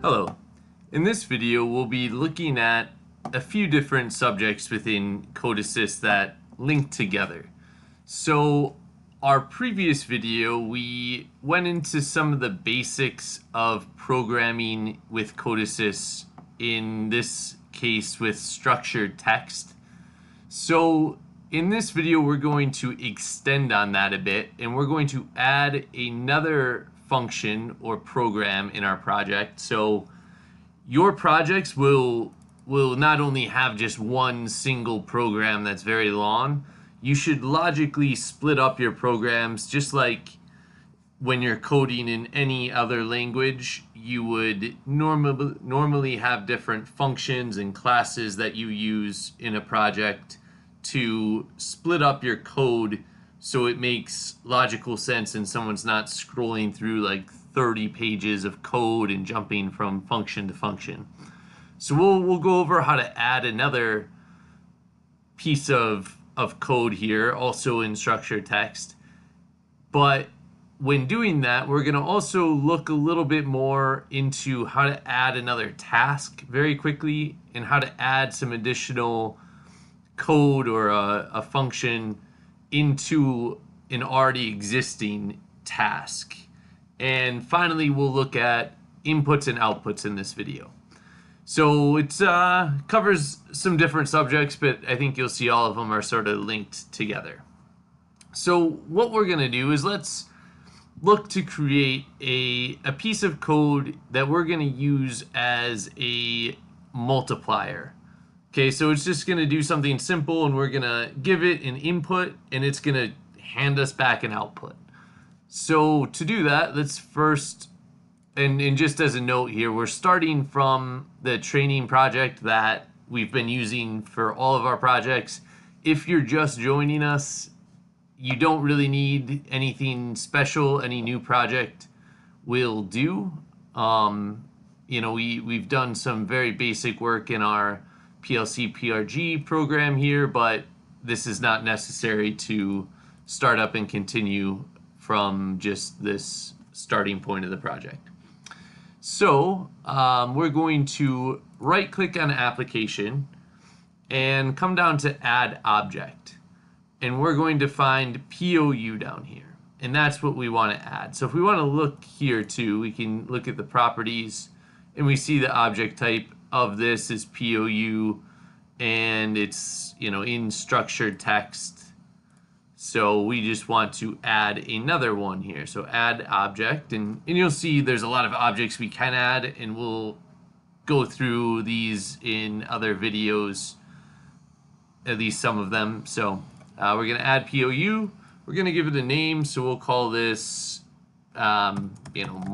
Hello. In this video, we'll be looking at a few different subjects within CODESYS that link together. So, our previous video, we went into some of the basics of programming with CODESYS, in this case with structured text. So, in this video, we're going to extend on that a bit, and we're going to add another function or program in our project. So your projects will not only have just one single program that's very long, you should logically split up your programs just like when you're coding in any other language. You would normally have different functions and classes that you use in a project to split up your code so it makes logical sense and someone's not scrolling through like 30 pages of code and jumping from function to function. So we'll go over how to add another piece of code here, also in structured text. But when doing that, we're going to also look a little bit more into how to add another task very quickly and how to add some additional code or a function into an already existing task. And finally, we'll look at inputs and outputs in this video. So it covers some different subjects, but I think you'll see all of them are sort of linked together. So what we're going to do is let's look to create a piece of code that we're going to use as a multiplier. Okay, so it's just going to do something simple, and we're going to give it an input, and it's going to hand us back an output. So to do that, let's first, and just as a note here, we're starting from the training project that we've been using for all of our projects. If you're just joining us, you don't really need anything special. Any new project will do. You know, we've done some very basic work in our PLC PRG program here, but this is not necessary to start up and continue from just this starting point of the project. So we're going to right click on application and come down to add object, and we're going to find POU down here, and that's what we want to add. So if we want to look here too, we can look at the properties, and we see the object type of this is POU, and it's, you know, in structured text. So we just want to add another one here. So add object, and you'll see there's a lot of objects we can add, and we'll go through these in other videos, at least some of them. So we're going to add POU. We're going to give it a name, so we'll call this you know,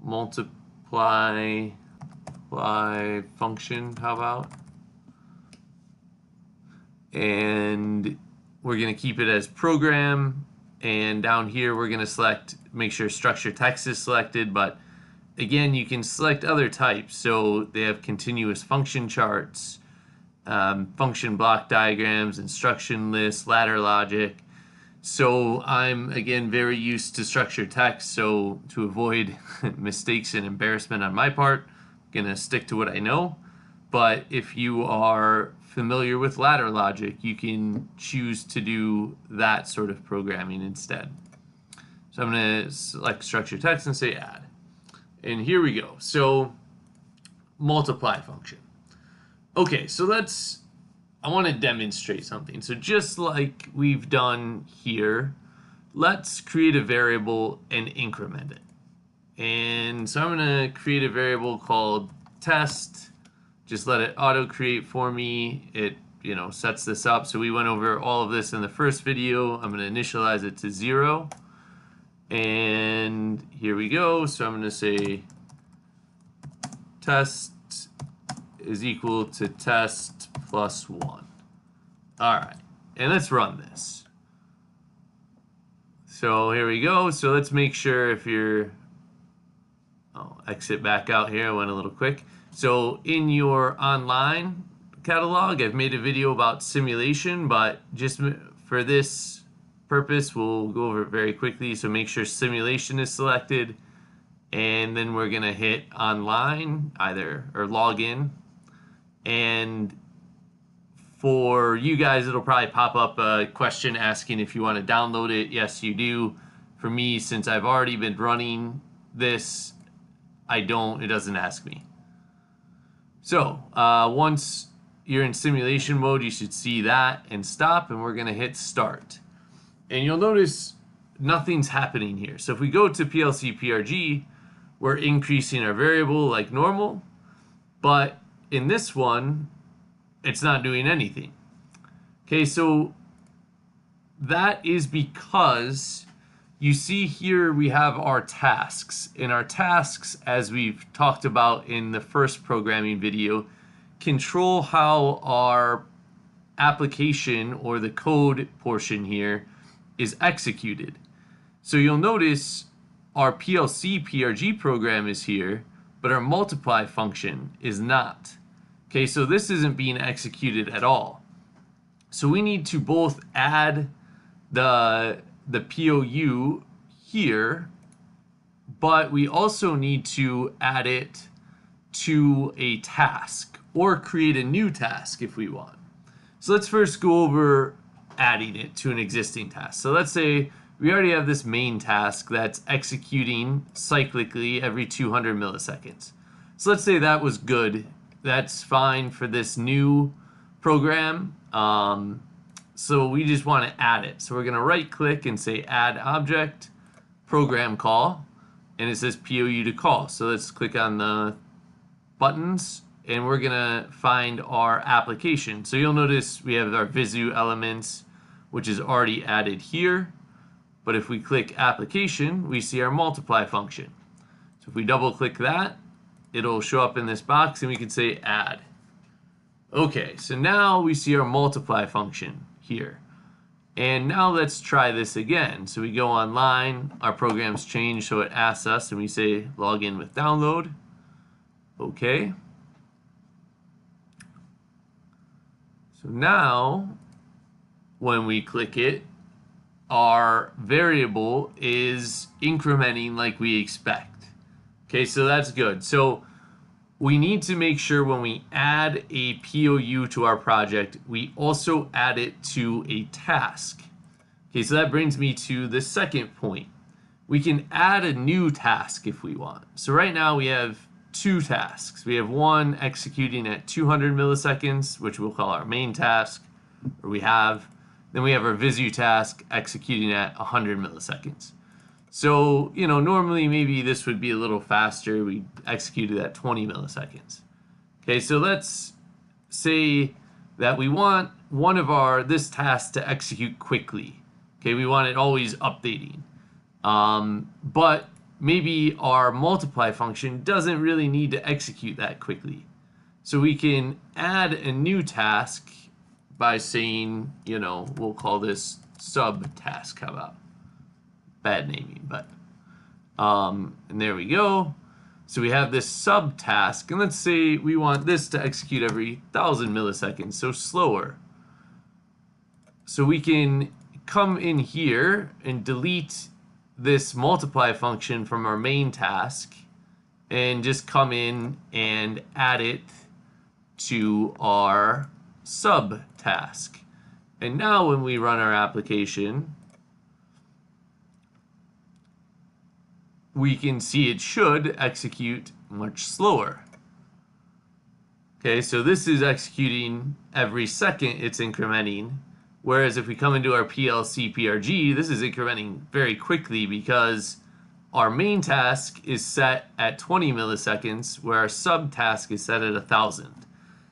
multiply function, how about? And we're going to keep it as program, and down here we're going to select, make sure structured text is selected, but again you can select other types. So they have continuous function charts, function block diagrams, instruction lists, ladder logic. So I'm again very used to structured text, so to avoid mistakes and embarrassment on my part, I'm gonna stick to what I know. But if you are familiar with ladder logic, you can choose to do that sort of programming instead. So I'm going to select structured text and say add. And here we go. So multiply function. Okay, so I want to demonstrate something. So just like we've done here, let's create a variable and increment it. And so I'm going to create a variable called test. Just let it auto create for me. It, you know, sets this up. So we went over all of this in the first video. I'm going to initialize it to 0. And here we go. So I'm going to say test is equal to test plus 1. All right. And let's run this. So here we go. So let's make sure if you're, exit back out here. I went a little quick. So in your online catalog, I've made a video about simulation, but just for this purpose, we'll go over it very quickly. So make sure simulation is selected, and then we're gonna hit online or log in. And for you guys, it'll probably pop up a question asking if you want to download it. Yes, you do. For me, since I've already been running this, I don't. It doesn't ask me. So once you're in simulation mode, you should see that and stop, and we're gonna hit start. And you'll notice nothing's happening here. So if we go to PLC PRG, we're increasing our variable like normal, but in this one, it's not doing anything. Okay, so that is because you see here we have our tasks. And our tasks, as we've talked about in the first programming video, control how our application or the code portion here is executed. So you'll notice our PLC PRG program is here, but our multiply function is not. Okay, so this isn't being executed at all. So we need to both add the POU here, but we also need to add it to a task or create a new task if we want. So let's first go over adding it to an existing task. So let's say we already have this main task that's executing cyclically every 200 milliseconds. So let's say that was good. That's fine for this new program. So we just want to add it. So we're going to right click and say add object, program call, and it says POU to call. So let's click on the buttons and we're going to find our application. So you'll notice we have our Visu elements, which is already added here. But if we click application, we see our multiply function. So if we double click that, it'll show up in this box and we can say add. Okay, so now we see our multiply function here. And now let's try this again. So we go online, our program's changed, so it asks us, and we say log in with download. Okay. So now, when we click it, our variable is incrementing like we expect. Okay, so that's good. So we need to make sure when we add a POU to our project, we also add it to a task. Okay, so that brings me to the second point. We can add a new task if we want. So right now we have two tasks. We have one executing at 200 milliseconds, which we'll call our main task, then we have our Visu task executing at 100 milliseconds. So, you know, normally maybe this would be a little faster. We executed at 20 milliseconds. Okay, so let's say that we want this task to execute quickly. Okay, we want it always updating. But maybe our multiply function doesn't really need to execute that quickly. So we can add a new task by saying, you know, we'll call this sub task. How about? Bad naming, but and there we go. So we have this sub task, and let's say we want this to execute every 1,000 milliseconds, so slower. So we can come in here and delete this multiply function from our main task and just come in and add it to our sub task. And now when we run our application, we can see it should execute much slower. Okay, so this is executing every second it's incrementing, whereas if we come into our PLC PRG, this is incrementing very quickly because our main task is set at 20 milliseconds, where our sub task is set at 1,000.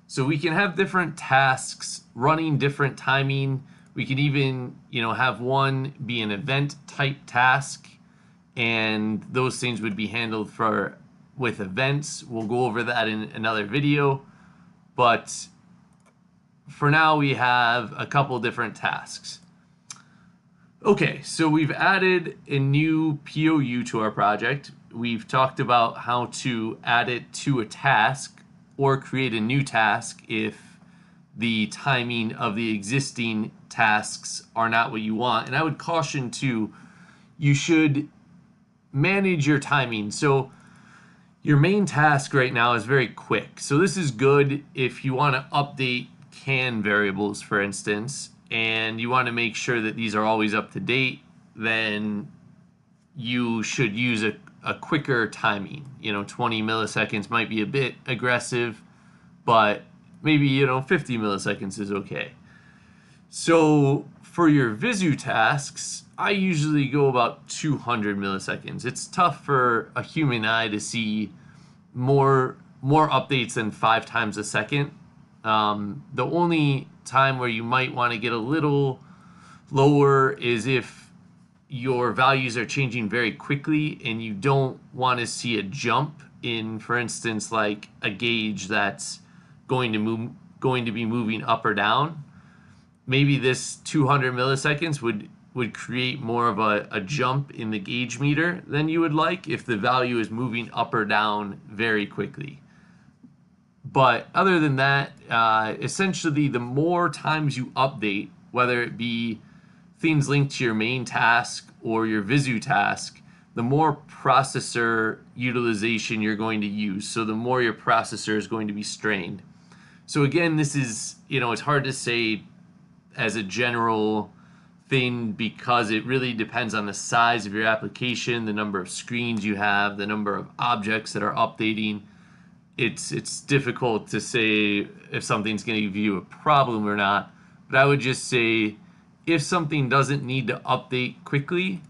So we can have different tasks running different timing. We can even, you know, have one be an event type task, and those things would be handled with events. We'll go over that in another video, but for now we have a couple different tasks. Okay, so we've added a new POU to our project. We've talked about how to add it to a task or create a new task if the timing of the existing tasks are not what you want. And I would caution too, you should manage your timing. So your main task right now is very quick. So this is good if you want to update can variables, for instance, and you want to make sure that these are always up to date. Then you should use a quicker timing. 20 milliseconds might be a bit aggressive, but maybe 50 milliseconds is okay. So for your Visu tasks, I usually go about 200 milliseconds. It's tough for a human eye to see more updates than 5 times a second. The only time where you might want to get a little lower is if your values are changing very quickly and you don't want to see a jump in, for instance, like a gauge that's going to be moving up or down. Maybe this 200 milliseconds would create more of a jump in the gauge meter than you would like if the value is moving up or down very quickly. But other than that, essentially the more times you update, whether it be things linked to your main task or your Visu task, the more processor utilization you're going to use. So the more your processor is going to be strained. So again, this is, it's hard to say as a general thing because it really depends on the size of your application, the number of screens you have, the number of objects that are updating. It's difficult to say if something's going to give you a problem or not, but I would just say if something doesn't need to update quickly,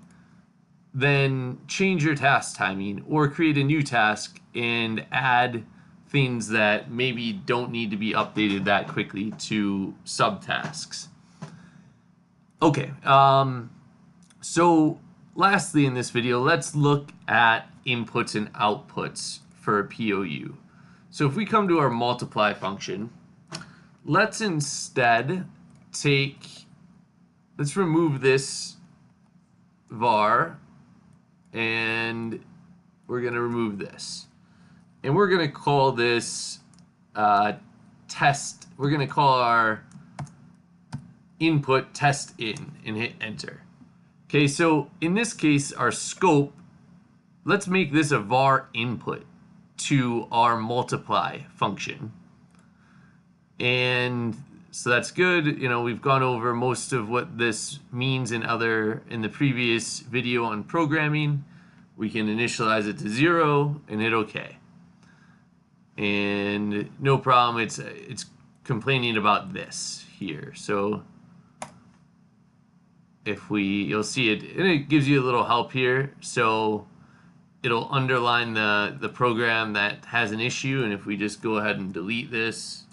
then change your task timing or create a new task and add things that maybe don't need to be updated that quickly to subtasks. Okay, so lastly in this video, let's look at inputs and outputs for a POU. So if we come to our multiply function, let's instead let's remove this var and we're going to remove this. And we're going to call this test. We're going to call our input test in and hit enter. Okay, so in this case, our scope, let's make this a var input to our multiply function. And so that's good. We've gone over most of what this means in the previous video on programming. We can initialize it to 0 and hit OK. And no problem, it's complaining about this here. So you'll see it, and it gives you a little help here. So it'll underline the program that has an issue, and if we just go ahead and delete this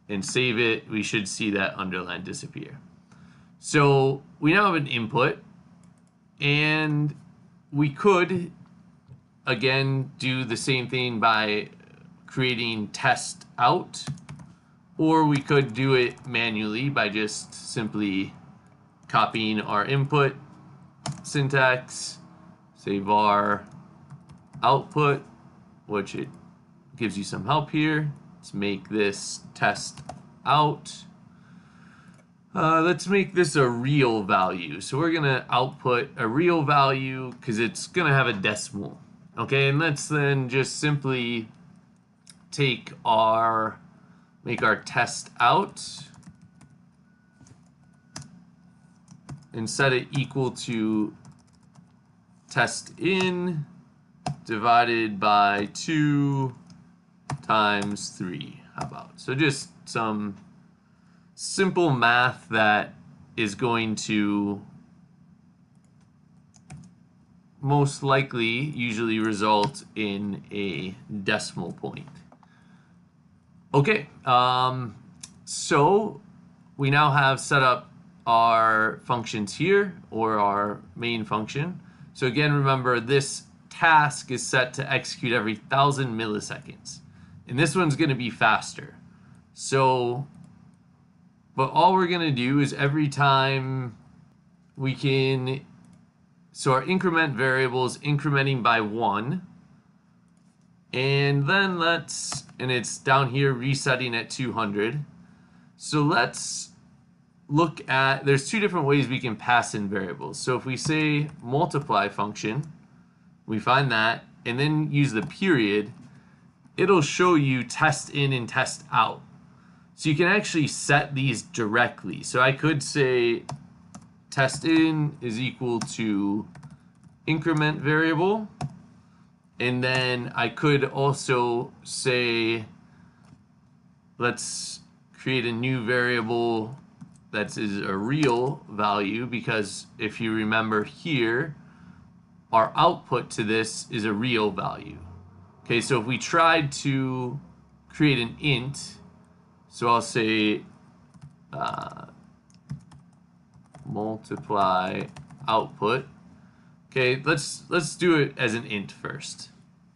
and save it, we should see that underline disappear. So we now have an input, and we could again do the same thing by creating test out, or we could do it manually by just simply copying our input syntax, say var output, which it gives you some help here. Let's make this test out. Let's make this a real value. So we're gonna output a real value because it's gonna have a decimal. Okay, and let's then just simply make our test out and set it equal to test in divided by 2 times 3. How about? So just some simple math that is going to most likely usually result in a decimal point. Okay, so we now have set up our functions here, or our main function. So again, remember this task is set to execute every 1,000 milliseconds. And this one's going to be faster. So, but all we're going to do is every time we can, so our increment variable is incrementing by 1. And then and it's down here resetting at 200. So let's look at, there's 2 different ways we can pass in variables. So if we say multiply function, We find that, and then use the period. It'll show you test in and test out. So you can actually set these directly. So I could say test in is equal to increment variable. And then I could also say, let's create a new variable that is a real value, because if you remember here, our output to this is a real value. Okay, so if we tried to create an int, so I'll say multiply output. Okay, let's do it as an int first.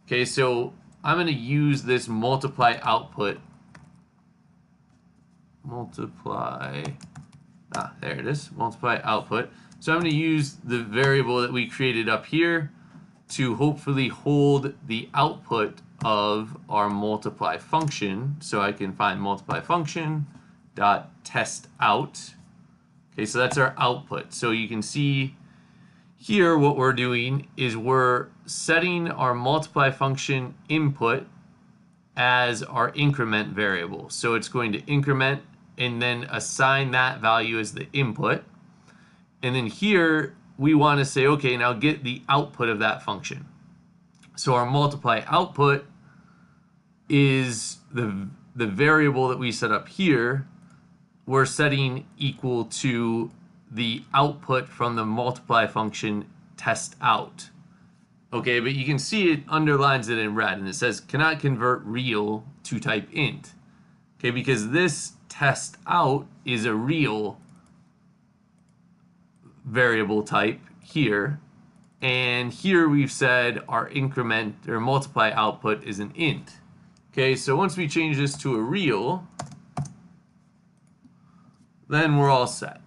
Okay, so I'm going to use this multiply output. There it is, multiply output. So I'm going to use the variable that we created up here to hopefully hold the output of our multiply function. So I can find multiply function dot test out. Okay, so that's our output. So you can see here what we're doing is we're setting our multiply function input as our increment variable. So it's going to increment and then assign that value as the input. And then here we want to say, okay, now get the output of that function. So our multiply output is the variable that we set up here. We're setting equal to the output from the multiply function test out. Okay, but you can see it underlines it in red, and it says cannot convert real to type int. Okay, because this test out is a real variable type here, and here we've said our increment or multiply output is an int. Okay, so once we change this to a real, then we're all set.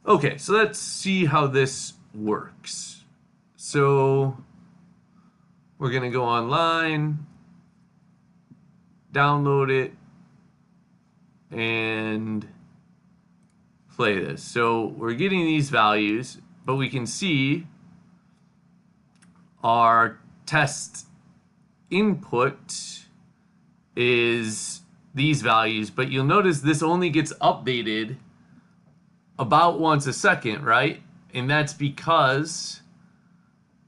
Okay, so let's see how this works. So we're going to go online, download it, and play this. So we're getting these values, but we can see our test input is these values, but you'll notice this only gets updated about once a second, right? And that's because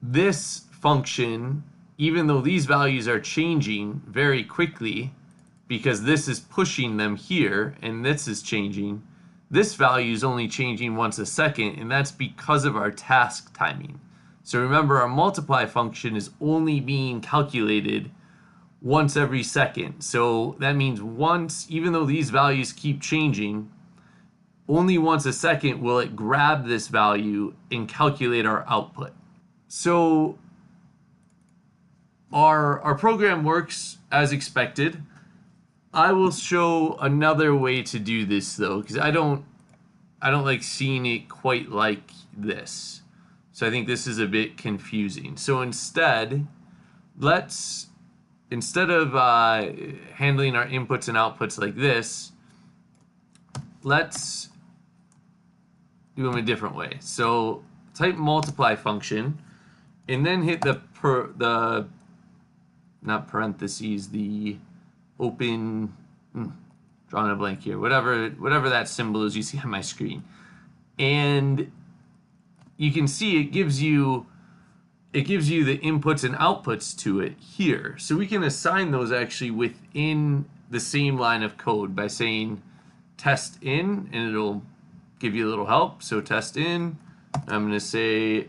this function, even though these values are changing very quickly, because this is pushing them here and this is changing, this value is only changing once a second, and that's because of our task timing. So remember, our multiply function is only being calculated once every second. So that means once, even though these values keep changing, only once a second will it grab this value and calculate our output. So our program works as expected. I will show another way to do this though, because I don't like seeing it quite like this. So I think this is a bit confusing. So instead of handling our inputs and outputs like this, let's do them a different way. So type multiply function and then hit the not parentheses, the open, drawing a blank here, whatever that symbol is you see on my screen. And you can see it gives you the inputs and outputs to it here. So we can assign those actually within the same line of code by saying test in, and it'll give you a little help. So test in, I'm going to say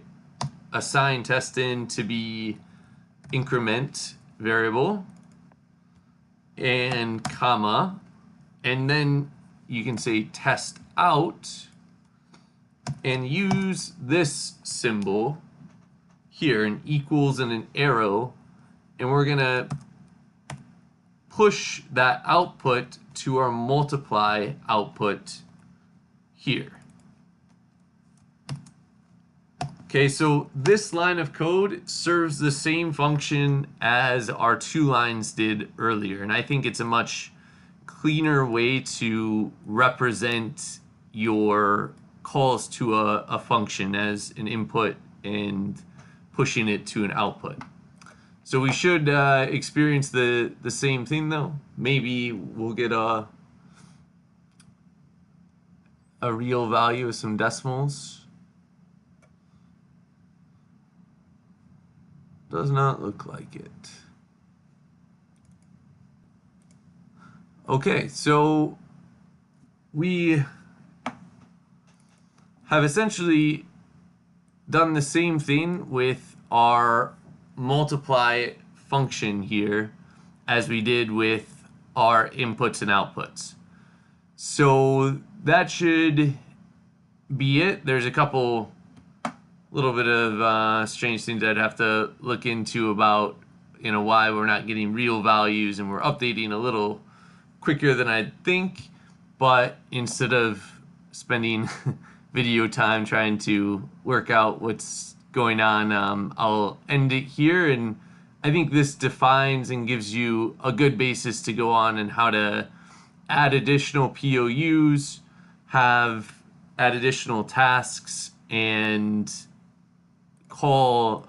assign test in to be increment variable and comma, and then you can say test out and use this symbol here, an equals and an arrow, and we're gonna push that output to our multiply output here. Okay, so this line of code serves the same function as our 2 lines did earlier, and I think it's a much cleaner way to represent your calls to a function as an input and pushing it to an output. So we should experience the same thing though. Maybe we'll get a real value of some decimals. Does not look like it. Okay, so we have essentially done the same thing with our multiply function here as we did with our inputs and outputs. So that should be it. There's a couple little bit of strange things I'd have to look into about, you know, why we're not getting real values and we're updating a little quicker than I'd think. But instead of spending video time trying to work out what's going on, I'll end it here. And I think this defines and gives you a good basis to go on and how to add additional POUs, add additional tasks, and call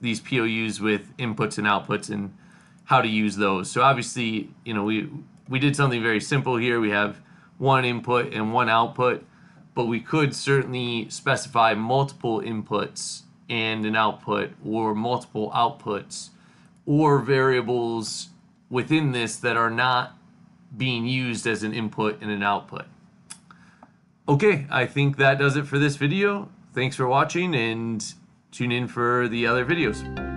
these POUs with inputs and outputs and how to use those. So obviously, you know, we did something very simple here. We have one input and one output, but we could certainly specify multiple inputs and an output, or multiple outputs, or variables within this that are not being used as an input and an output. Okay, I think that does it for this video. Thanks for watching, and tune in for the other videos.